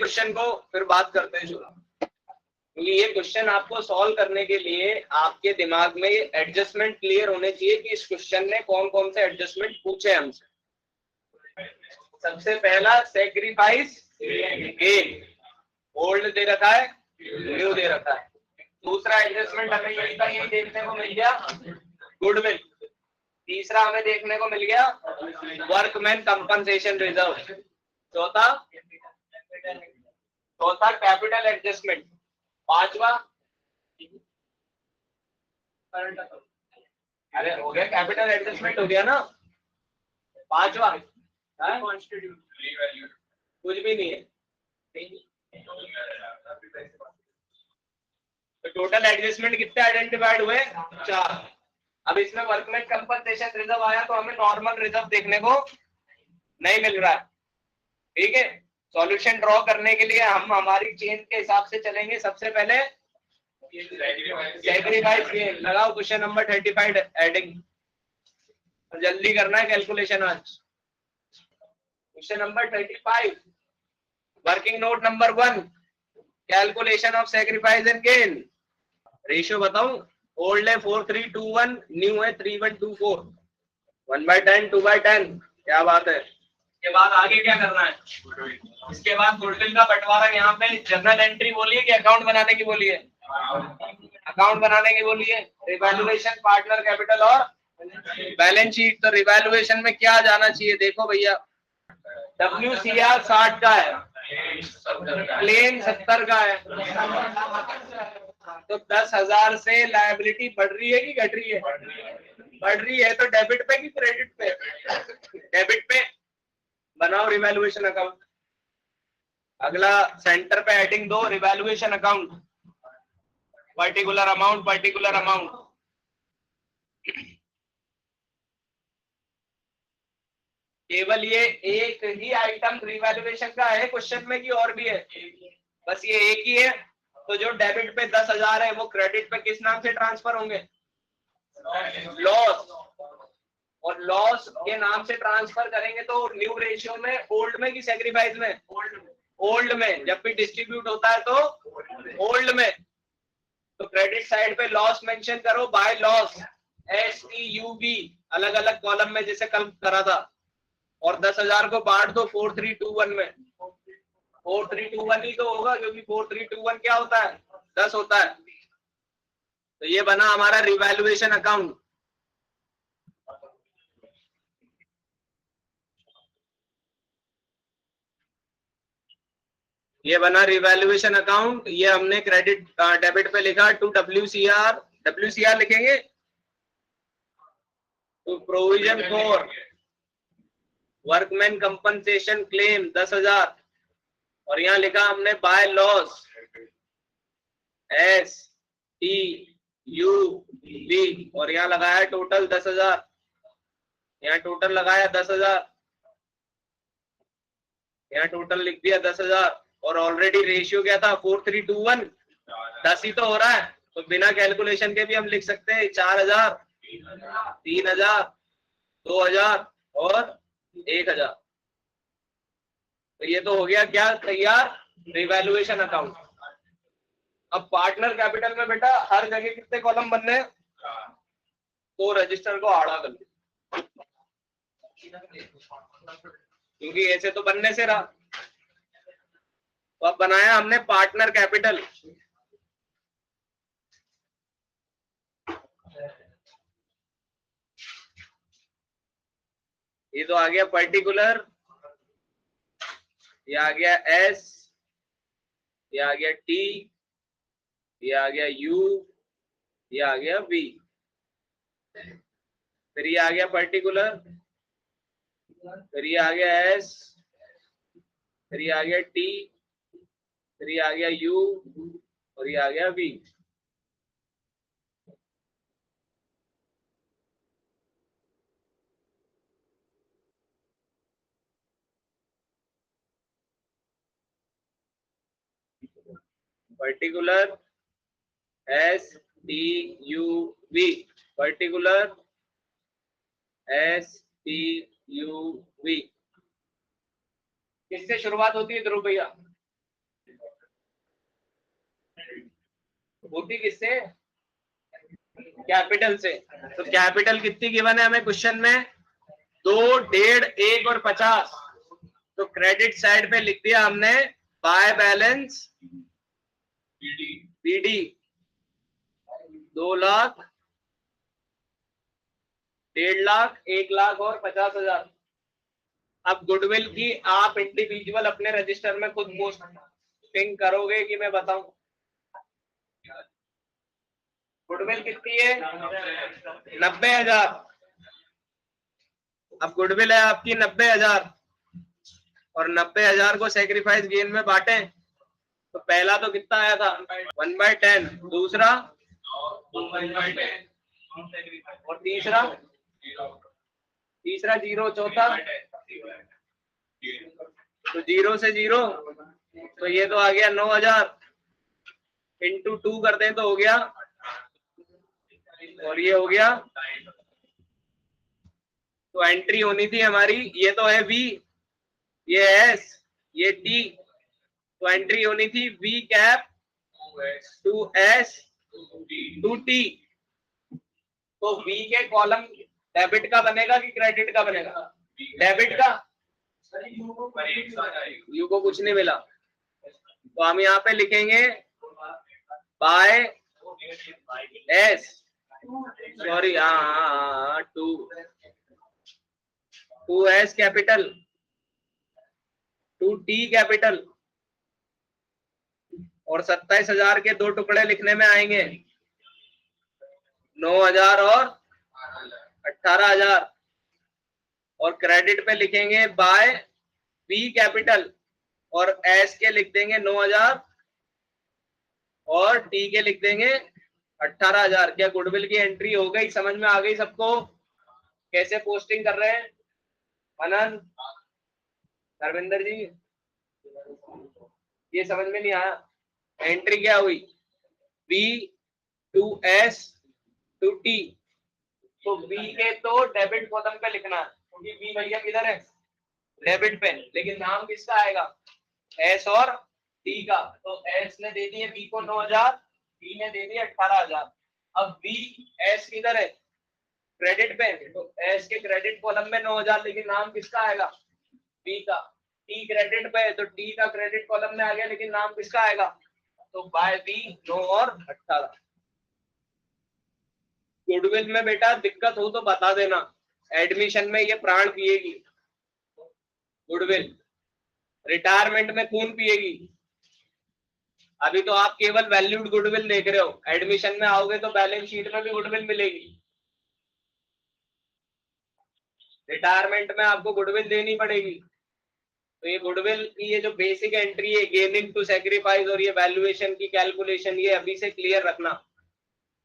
Question को फिर बात करते हैं शुरू, क्योंकि ये क्वेश्चन आपको सॉल्व करने के लिए आपके दिमाग में ये एडजस्टमेंट क्लियर होने चाहिए कि इस क्वेश्चन ने कौन कौन से एडजस्टमेंट पूछे हमसे। सबसे पहला सेक्रीफाइस गेन, ओल्ड दे रखा है, न्यू दे रखा है। दूसरा एडजस्टमेंट हमें यही देखने को मिल गया, गुडविल। तीसरा हमें देखने को मिल गया वर्कमैन कंपनसेशन रिजर्व। चौथा कैपिटल एडजस्टमेंट। पांचवा, अरे हो गया कैपिटल एडजस्टमेंट हो गया ना। पांचवा कुछ भी नहीं है। तो टोटल एडजस्टमेंट कितने आइडेंटिफाइड हुए? 4। अब इसमें वर्कमैन कंपनसेशन रिजर्व आया तो हमें नॉर्मल रिजर्व देखने को नहीं मिल रहा है। ठीक है, सॉल्यूशन ड्रॉ करने के लिए हम हमारी चेन के हिसाब से चलेंगे। सबसे पहले सैक्रिफाइस गेन लगाओ, क्वेश्चन नंबर 35 एडिंग। जल्दी करना है कैलकुलेशन आज। Question number 35, working note number 1, calculation of sacrifice and gain. Ratio बताऊं, ओल्ड है 4321, न्यू है 3124, 1/10 2/10। क्या बात है। इसके बाद आगे क्या करना है? इसके बाद गुडविल का बंटवारा। यहाँ पे जनरल एंट्री बोलिए कि अकाउंट बनाने की बोलिए? अकाउंट बनाने की बोलिए। रिवैल्यूएशन, पार्टनर कैपिटल और बैलेंस शीट। तो रिवैल्यूएशन में क्या जाना चाहिए? देखो भैया, WCR 60 का है, क्लेम 70 का है, तो 10,000 से लायबिलिटी बढ़ रही है कि घट रही है? बढ़ रही है। तो डेबिट पे कि क्रेडिट पे? डेबिट पे। बनाओ रिवैल्यूएशन अकाउंट। अगला सेंटर पे हेडिंग दो, revaluation account, particular amount, particular amount. केवल ये एक ही आइटम रिवैल्यूएशन का है क्वेश्चन में कि और भी है? बस ये एक ही है। तो जो डेबिट पे 10,000 है वो क्रेडिट पे किस नाम से ट्रांसफर होंगे? लॉस। और लॉस के नाम से ट्रांसफर करेंगे तो न्यू रेशियो में, ओल्ड में कि सैक्रिफाइस में? ओल्ड में। जब भी डिस्ट्रीब्यूट होता है तो ओल्ड में। तो क्रेडिट साइड पे लॉस मेंशन करो, बाय लॉस, STUB, अलग अलग कॉलम में जैसे कल करा था। और 10,000 को बांट दो 4321 में। 4321 ही तो होगा, क्योंकि 4321 क्या होता है? 10 होता है। तो ये बना हमारा रिवैल्यूएशन अकाउंट। ये बना रिवैल्यूएशन अकाउंट। ये हमने क्रेडिट डेबिट पे लिखा टू WCR लिखेंगे, तो provision for workman compensation claim 10,000। और यहाँ लिखा हमने बाय लॉस, STUB, और यहाँ लगाया टोटल 10,000। यहाँ टोटल लगाया 10,000, यहाँ टोटल लिख दिया 10,000। और ऑलरेडी रेशियो क्या था? 4321, 10 ही तो हो रहा है। तो बिना कैलकुलेशन के भी हम लिख सकते हैं 4,000, 3,000, 2,000 और 1,000। तो ये तो हो गया क्या तैयार? Revaluation account. अब पार्टनर कैपिटल में बेटा हर जगह कितने कॉलम बनने हैं? तो रजिस्टर को आड़ा कर लो, क्योंकि ऐसे तो बनने से रहा। तो अब बनाया हमने पार्टनर कैपिटल। ये तो आ गया पर्टिकुलर, ये आ गया S, ये आ गया T, ये आ गया U, ये आ गया V। फिर ये आ गया पर्टिकुलर, फिर ये आ गया S, फिर ये आ गया T, फिर ये आ गया U, और ये आ गया V। Particular STUV, particular STUV। किससे शुरुआत होती है ध्रुव भैया? होती किससे? कैपिटल से। तो कैपिटल कितनी गिवन है हमें क्वेश्चन में? 2, 1.5, 1 और 50। तो क्रेडिट साइड पे लिख दिया हमने by balance BD 2 lakh, 1.5 lakh, 1 lakh और 50,000। अब गुडविल की आप इंडिविजुअल अपने रजिस्टर में खुद पोस्टिंग करोगे कि मैं बताऊं? गुडविल कितनी है? 90,000। अब गुडविल है आपकी 90,000 और 90,000 को सेक्रीफाइस गेन में बांटे तो पहला तो कितना आया था? 1/10। दूसरा 1/10 और तीसरा 0। चौथा तो 0 से 0। तो ये तो आ गया 9,000 इंटू 2 कर दें तो हो गया, और ये हो गया। तो एंट्री होनी थी हमारी, ये तो है V, ये S, ये T। तो एंट्री होनी थी V cap to S to T। तो V के कॉलम डेबिट का बनेगा कि क्रेडिट का बनेगा? डेबिट का। यू को कुछ नहीं मिला तो हम यहाँ पे लिखेंगे बाय S, सॉरी हाँ 2S capital to T capital. और 27,000 के 2 टुकड़े लिखने में आएंगे, 9,000 और 18,000। और क्रेडिट पे लिखेंगे बाय B कैपिटल और S के लिख देंगे 9,000 और T के लिख देंगे 18,000। क्या गुडविल की एंट्री हो गई? समझ में आ गई सबको कैसे पोस्टिंग कर रहे हैं? अनंत, धर्मेंद्र जी, ये समझ में नहीं आया? एंट्री क्या हुई? B to S to T। तो B के तो डेबिट कॉलम पे लिखना है क्योंकि B भैया किधर है? डेबिट पे। लेकिन नाम किसका आएगा? S और T का। तो S ने दे दिए B को 9,000, T ने दे दिए 18,000। अब B S किधर है? क्रेडिट पे। तो S के क्रेडिट कॉलम में 9,000, लेकिन नाम किसका आएगा? B का। T क्रेडिट पे है तो T का क्रेडिट कॉलम में आ गया, लेकिन नाम किसका आएगा? तो बाय B 9 और 18। गुडविल में बेटा दिक्कत हो तो बता देना, एडमिशन में ये प्राण पिएगी गुडविल, रिटायरमेंट में खून पिएगी। अभी तो आप केवल वैल्यूड गुडविल देख रहे हो, एडमिशन में आओगे तो बैलेंस शीट में भी गुडविल मिलेगी। रिटायरमेंट में आपको गुडविल देनी पड़ेगी। तो ये गुडविल की ये जो बेसिक एंट्री है, गेनिंग टू सेक्रीफाइस और ये वैल्यूएशन की कैलकुलेशन, ये अभी से क्लियर रखना।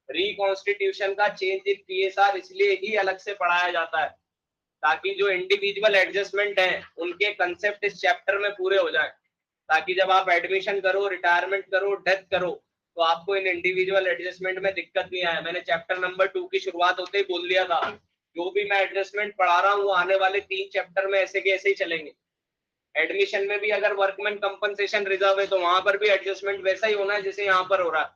रिकॉन्स्टिट्यूशन का चेंज इन पीएसआर इसलिए ही अलग से पढ़ाया जाता है ताकि जो इंडिविजुअल एडजस्टमेंट है उनके कंसेप्ट इस चैप्टर में पूरे हो जाए, ताकि जब आप एडमिशन करो, रिटायरमेंट करो, डेथ करो तो आपको इन इंडिविजुअल एडजस्टमेंट में दिक्कत नहीं आए। मैंने चैप्टर नंबर 2 की शुरुआत होते ही बोल दिया था, जो भी मैं एडजस्टमेंट पढ़ा रहा हूँ आने वाले 3 चैप्टर में ऐसे के ऐसे ही चलेंगे। एडमिशन में भी अगर वर्कमैन कंपनसेशन रिजर्व है तो वहां पर भी एडजस्टमेंट वैसा ही होना है जैसे यहाँ पर हो रहा है।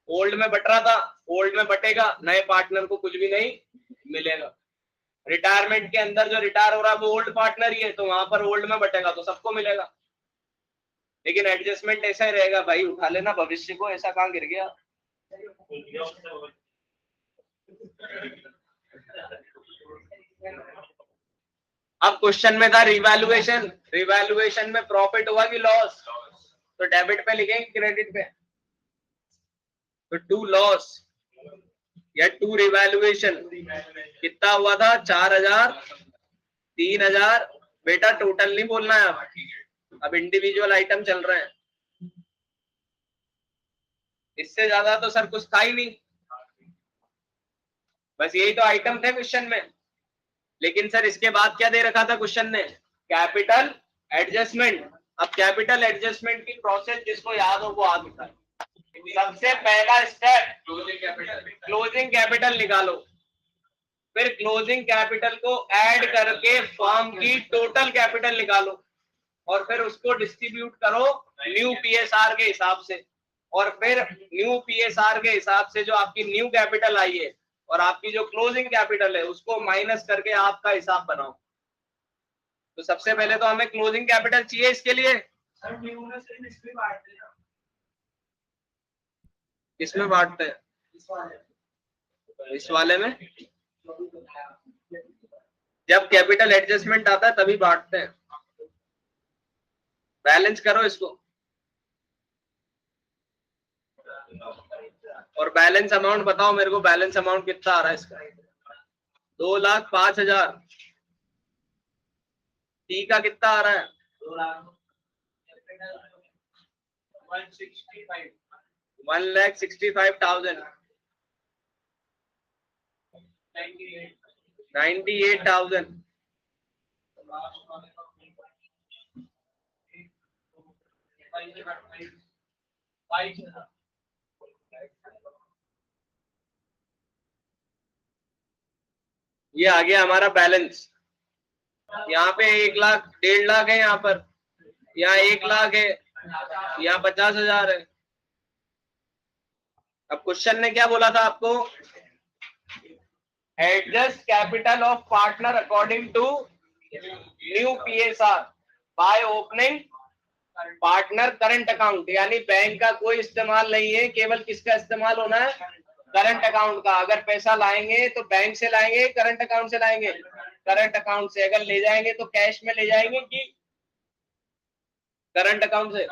ओल्ड में बट रहा था, ओल्ड में बटेगा, नए पार्टनर को कुछ भी नहीं मिलेगा। रिटायरमेंट के अंदर जो रिटायर हो रहा है वो ओल्ड पार्टनर ही है तो वहां पर ओल्ड में बटेगा तो सबको मिलेगा। लेकिन एडजस्टमेंट ऐसा ही रहेगा भाई, उठा लेना भविष्य को, ऐसा कहाँ गिर गया। अब क्वेश्चन में था रिवैल्यूएशन, रिवैल्यूएशन में प्रॉफिट हुआ कि लॉस? तो डेबिट पे लिखेंगे क्रेडिट पे? तो टू लॉस या टू रिवैल्यूएशन कितना हुआ था? 4,000, 3,000। बेटा टोटल नहीं बोलना है अब इंडिविजुअल आइटम चल रहे हैं। इससे ज्यादा तो सर कुछ था ही नहीं, बस यही तो आइटम थे क्वेश्चन में। लेकिन सर इसके बाद क्या दे रखा था क्वेश्चन ने? Capital adjustment. अब कैपिटल एडजस्टमेंट की प्रोसेस जिसको याद हो वो हाथ उठाए। सबसे पहला स्टेप क्लोजिंग कैपिटल निकालो, फिर क्लोजिंग कैपिटल को ऐड करके फर्म की टोटल कैपिटल निकालो और फिर उसको डिस्ट्रीब्यूट करो न्यू पीएसआर के हिसाब से और फिर न्यू पीएसआर के हिसाब से जो आपकी न्यू कैपिटल आई है और आपकी जो क्लोजिंग कैपिटल है उसको माइनस करके आपका हिसाब बनाओ। तो सबसे पहले तो हमें क्लोजिंग कैपिटल चाहिए इसके लिए। किसमें बांटते हैं? इस वाले में जब कैपिटल एडजस्टमेंट आता है तभी बांटते हैं। बैलेंस करो इसको और बैलेंस अमाउंट बताओ मेरे को। बैलेंस अमाउंट कितना आ रहा है इसका? 2,05,000। टी का कितना आ रहा है? 1,65,000। 98,000। ये आ गया हमारा बैलेंस। यहाँ पे 1 लाख 1.5 लाख है, यहाँ पर यहाँ 1 लाख है, यहाँ 50,000 है। अब क्वेश्चन ने क्या बोला था आपको? Adjust capital of partner according to new PSR by opening partner current account. यानी बैंक का कोई इस्तेमाल नहीं है, केवल किसका इस्तेमाल होना है? करंट अकाउंट का। अगर पैसा लाएंगे तो बैंक से लाएंगे, करंट अकाउंट से लाएंगे? करंट अकाउंट से। अगर ले जाएंगे तो कैश में ले जाएंगे कि करंट अकाउंट से?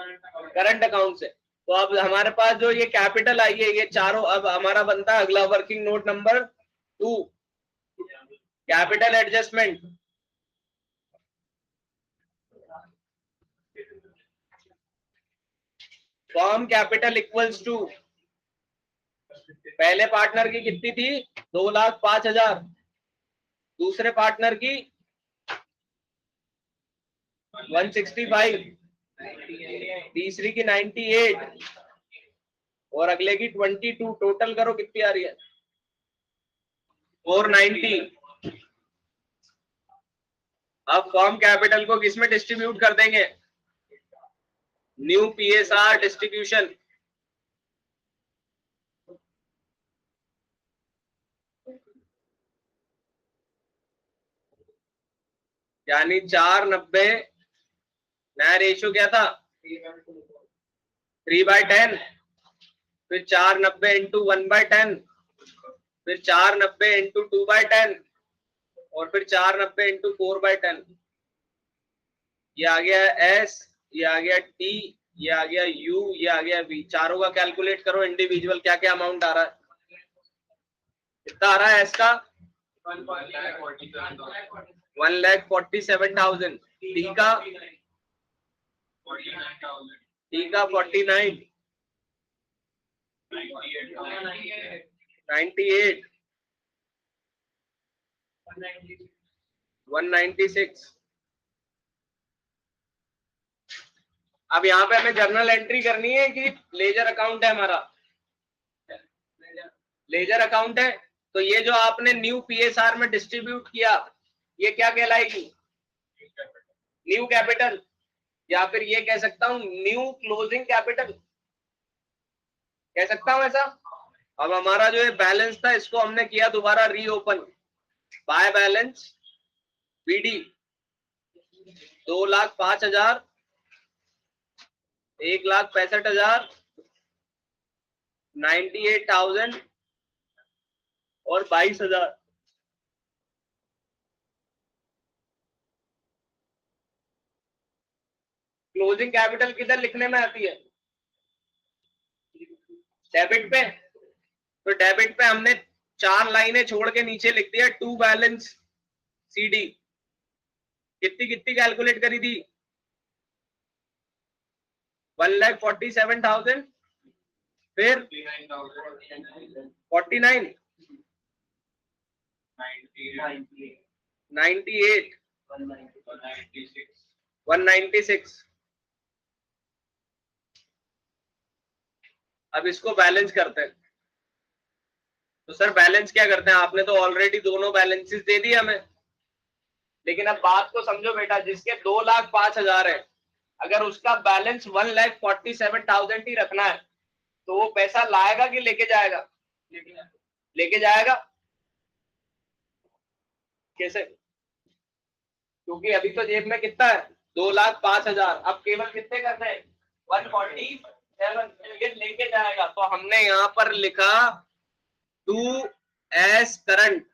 करंट अकाउंट से। तो अब हमारे पास जो ये कैपिटल आई है ये चारों, अब हमारा बनता है अगला working note number 2, capital adjustment. Firm capital equals to, पहले पार्टनर की कितनी थी? 2,05,000। दूसरे पार्टनर की 165, तीसरी की 98 और अगले की 22। टोटल करो कितनी आ रही है? 490। अब फर्म कैपिटल को किसमें डिस्ट्रीब्यूट कर देंगे? New PSR distribution. यानी 490। नया रेशियो क्या था? 3/10। फिर 490 इंटू 1/10, फिर 490 इंटू 2/10 और फिर 490 इंटू 4/10। ये आ गया एस, ये आ गया टी, ये आ गया यू, ये आ गया वी। चारों का कैलकुलेट करो इंडिविजुअल क्या क्या अमाउंट आ रहा है। कितना आ रहा है एस का? 1,47,000। टी का 49, 98, 196। अब यहाँ पे हमें जर्नल एंट्री करनी है कि लेजर अकाउंट है हमारा? लेजर अकाउंट है। तो ये जो आपने न्यू पीएसआर में डिस्ट्रीब्यूट किया ये क्या कहलाएगी? न्यू कैपिटल, या फिर ये कह सकता हूं न्यू क्लोजिंग कैपिटल, कह सकता हूं ऐसा। अब हमारा जो ये बैलेंस था इसको हमने किया दोबारा रीओपन बाय बैलेंस बीडी। 2,05,000, 1,65,000, 98,000 और 22,000। क्लोजिंग कैपिटल किधर लिखने में आती है? डेबिट पे। तो डेबिट पे हमने 4 लाइनें छोड़ के नीचे लिख दिया टू बैलेंस सीडी। कितनी कितनी कैलकुलेट करी थी? 1,47,000, फिर 49, 98, 196। अब इसको बैलेंस करते हैं। तो सर बैलेंस क्या करते हैं? आपने तो ऑलरेडी दोनों बैलेंसेस दे दिए हमें, लेकिन अब बात को समझो बेटा। जिसके 2,05,000 है, अगर उसका बैलेंस 1,47,000 ही रखना है तो वो पैसा लाएगा कि लेके जाएगा? लेके जाएगा। कैसे? क्योंकि अभी तो जेब में कितना है, 2,05,000। अब केवल कितने करने हैं, 147। ये लेके जाएगा, तो हमने यहाँ पर लिखा टू एस करंट,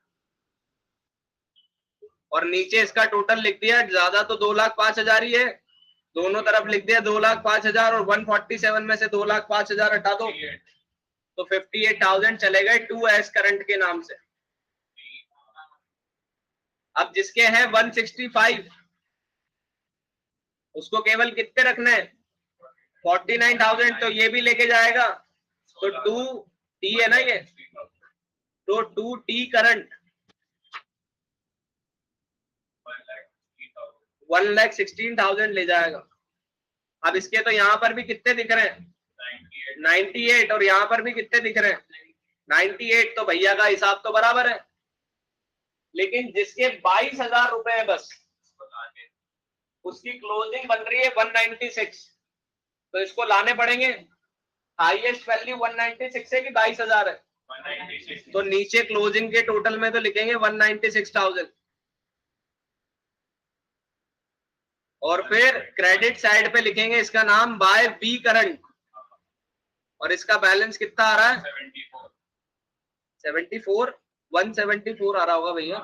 और नीचे इसका टोटल लिख दिया। ज्यादा तो 2,05,000 ही है, दोनों तरफ लिख दिया 2,05,000, और 147 में से 2,05,000 हटा दो तो 58,000 चले गए 2S करंट के नाम से। अब जिसके हैं 165, उसको केवल कितने रखने हैं, 49,000, तो ये भी लेके जाएगा। तो 2T है ना ये, तो 2T करंट 1,16,000 ले जाएगा। अब इसके तो यहाँ पर भी कितने दिख रहे हैं, 98, और यहाँ पर भी कितने दिख रहे हैं, 98। तो भैया का हिसाब तो बराबर है, लेकिन जिसके 22,000 रुपए है बस, उसकी क्लोजिंग बन रही है 196, तो इसको लाने पड़ेंगे। हाईएस्ट वैल्यू 196 है कि 22,000 है, तो नीचे क्लोजिंग के टोटल में तो लिखेंगे 196,000, और फिर क्रेडिट साइड पे लिखेंगे इसका नाम बाय बी करंट, और इसका बैलेंस कितना आ रहा है, 74, 174 आ रहा होगा भैया।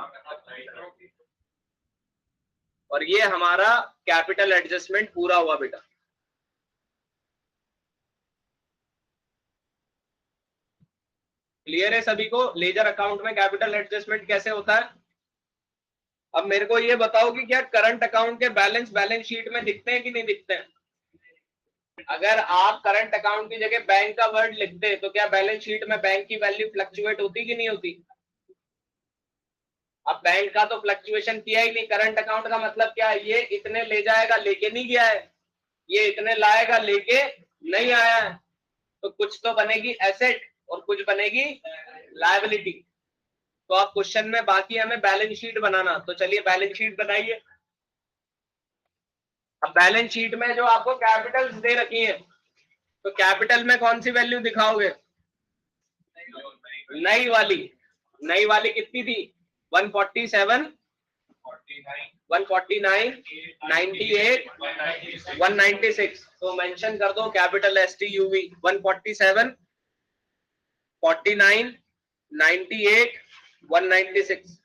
और ये हमारा कैपिटल एडजस्टमेंट पूरा हुआ बेटा। क्लियर है सभी को, लेजर अकाउंट में कैपिटल एडजस्टमेंट कैसे होता है? अब मेरे को ये बताओ कि क्या करंट अकाउंट के बैलेंस शीट में दिखते हैं कि नहीं दिखते हैं? अगर आप करंट अकाउंट की जगह बैंक का वर्ड लिखते तो क्या बैलेंस शीट में बैंक की वैल्यू फ्लक्चुएट होती कि नहीं होती? अब बैंक का तो फ्लक्चुएशन किया ही नहीं, करंट अकाउंट का मतलब क्या है, ये इतने ले जाएगा, लेके नहीं गया है, ये इतने लाएगा, लेके नहीं आया है, तो कुछ तो बनेगी एसेट और कुछ बनेगी लायबिलिटी। तो आप क्वेश्चन में बाकी हमें बैलेंस शीट बनाना, तो चलिए बैलेंस शीट बनाइए। अब बैलेंस शीट में जो आपको कैपिटल्स दे रखी है, तो कैपिटल में कौन सी वैल्यू दिखाओगे, नई वाली कितनी थी, 147, 149, 98, 196। तो मेंशन कर दो capital STUV 147, 49, 98, 196।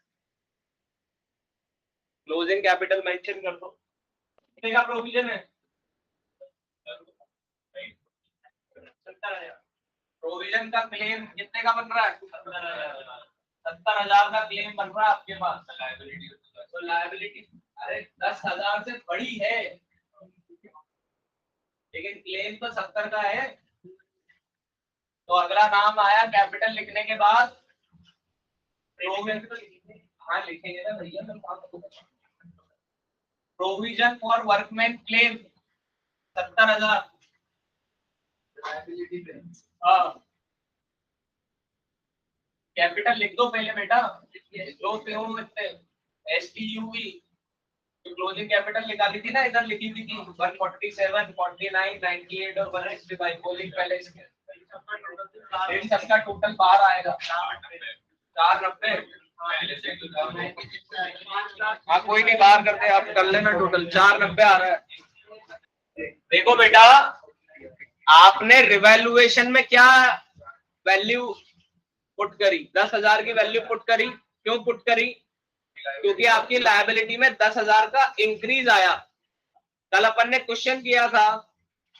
Closing capital mention कर दो। कितने का प्रोविजन है, 70,000। प्रोविजन का क्लेम कितने का बन रहा है, 70,000 का क्लेम बन रहा है आपके पास। तो लायबिलिटी अरे 10,000 से बड़ी है, लेकिन क्लेम तो 70 का है। तो अगला नाम आया कैपिटल लिखने के बाद हाँ लिखेंगे ना भैया, provision for workman claim 70,000। Capital लिख दो पहले बेटा, दो STUV क्लोजिंग कैपिटल निकाली थी ना, इधर लिखी थी 147, 49, 98 और 165। क्लोजिंग पहले इसके इन सबका टोटल बाहर आएगा 490। हाँ कोई नहीं, बाहर करते, आप कर लेना, टोटल 490 आ रहा है। देखो बेटा, आपने रिवैल्यूएशन में क्या वैल्यू पुट करी, 10,000 की वैल्यू पुट करी। क्यों पुट करी, क्योंकि आपकी लायबिलिटी में 10,000 का इंक्रीज आया। कल अपन ने क्वेश्चन किया था,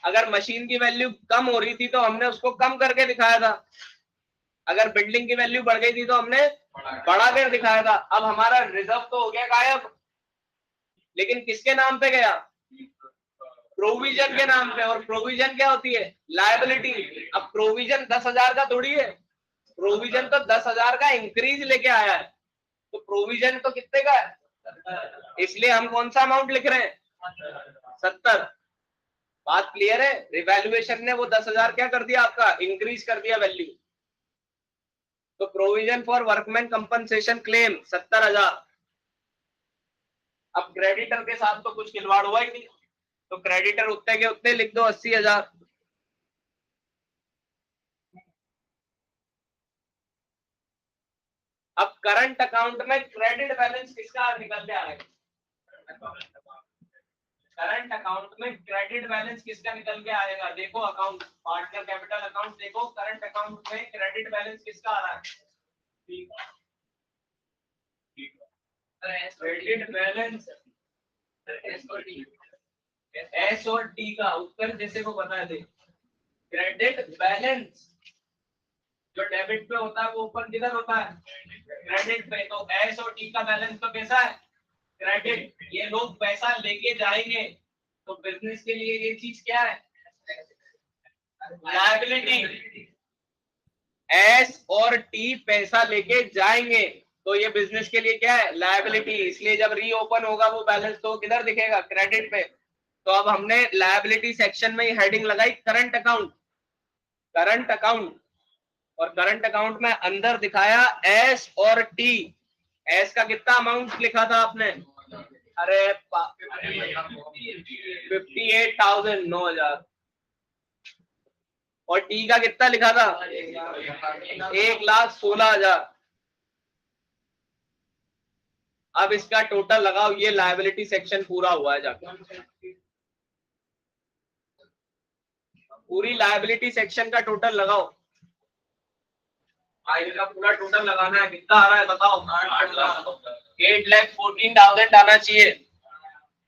अगर मशीन की वैल्यू कम हो रही थी तो हमने उसको कम करके दिखाया था, अगर बिल्डिंग की वैल्यू बढ़ गई थी तो हमने बढ़ा कर दिखाया था। अब हमारा रिजर्व तो हो गया गायब, लेकिन किसके नाम पे गया, प्रोविजन के नाम पे। और प्रोविजन क्या होती है, लायबिलिटी। अब प्रोविजन 10,000 का थोड़ी है, प्रोविजन तो 10,000 का इंक्रीज लेके आया है, तो प्रोविजन तो कितने का है, इसलिए हम कौन सा अमाउंट लिख रहे हैं, 70। बात क्लियर है, रिवैल्यूएशन ने वो 10,000 क्या कर दिया, आपका इंक्रीज कर दिया वैल्यू। तो provision for workman compensation claim 70,000। अब क्रेडिटर के साथ तो कुछ खिलवाड़ हुआ ही नहीं, तो क्रेडिटर उतने के उतने लिख दो 80,000। करंट अकाउंट में क्रेडिट बैलेंस किसका निकल के आएगा? करंट अकाउंट में क्रेडिट बैलेंस किसका निकल के आएगा? देखो अकाउंट, पार्टनर कैपिटल अकाउंट देखो, करंट अकाउंट में क्रेडिट बैलेंस किसका आ रहा है? क्रेडिट बैलेंस एस और टी का उत्तर जैसे को बता दे। क्रेडिट बैलेंस जो डेबिट पे होता है वो ऊपर किधर होता है? क्रेडिट पे। तो एस और टी का बैलेंस तो कैसा है? क्रेडिट। ये लोग पैसा लेके जाएंगे तो बिजनेस के लिए ये चीज क्या है? लायबिलिटी। एस और टी पैसा लेके जाएंगे तो ये बिजनेस के लिए क्या है? लायबिलिटी। इसलिए जब रीओपन होगा वो बैलेंस तो किधर दिखेगा? क्रेडिट पे। तो अब हमने लायबिलिटी सेक्शन में ही हेडिंग लगाई करंट अकाउंट, करंट अकाउंट, और करंट अकाउंट में अंदर दिखाया एस और टी। एस का कितना अमाउंट लिखा था आपने? अरे 58,000, 9,000। और टी का कितना लिखा था? 1,16,000। अब इसका टोटल लगाओ, ये लायबिलिटी सेक्शन पूरा हुआ है जाकर। पूरी लायबिलिटी सेक्शन का टोटल लगाओ। का पूरा टोटल लगाना है, कितना आ रहा है बताओ? 8,14,000 आना चाहिए।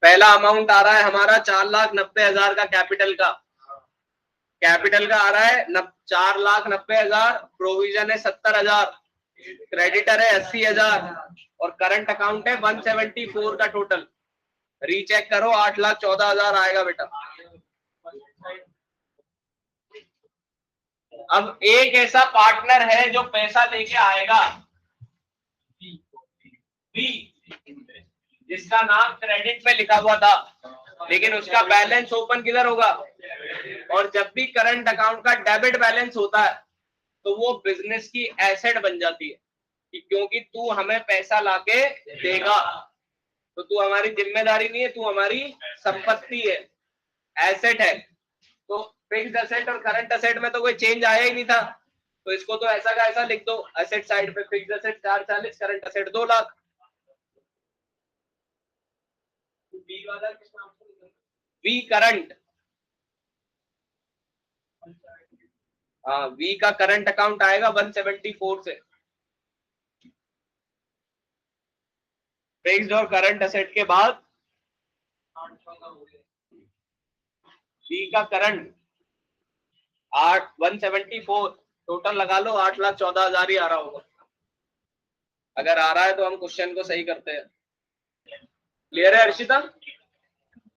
पहला अमाउंट आ रहा है हमारा 4,90,000 का कैपिटल का। कैपिटल का आ रहा है 4,90,000, प्रोविजन है 70,000, क्रेडिटर है 80,000 और करंट अकाउंट है 174 का टोटल। रीचेक करो, 8,14,000 आएगा बेटा। अब एक ऐसा पार्टनर है जो पैसा लेके आएगा, बी, जिसका नाम क्रेडिट पे लिखा हुआ था, लेकिन उसका बैलेंस ओपन किधर होगा? और जब भी करंट अकाउंट का डेबिट बैलेंस होता है तो वो बिजनेस की एसेट बन जाती है, क्योंकि तू हमें पैसा लाके देगा तो तू हमारी जिम्मेदारी नहीं है, तू हमारी संपत्ति है, एसेट है। तो फिक्स्ड एसेट और करंट एसेट में तो कोई चेंज आया ही नहीं था, तो इसको तो ऐसा का ऐसा लिख दो। एसेट साइड पे फिक्स्ड एसेट 440, करंट एसेट 2 लाख। वी करंट, हाँ वी का करंट अकाउंट आएगा 174 से। फिक्स्ड और करंट एसेट के बाद वी का करंट 174 टोटल लगा लो, 8,14,000 ही आ रहा होगा। अगर आ रहा है तो हम क्वेश्चन को सही करते हैं। क्लियर है अर्शिता?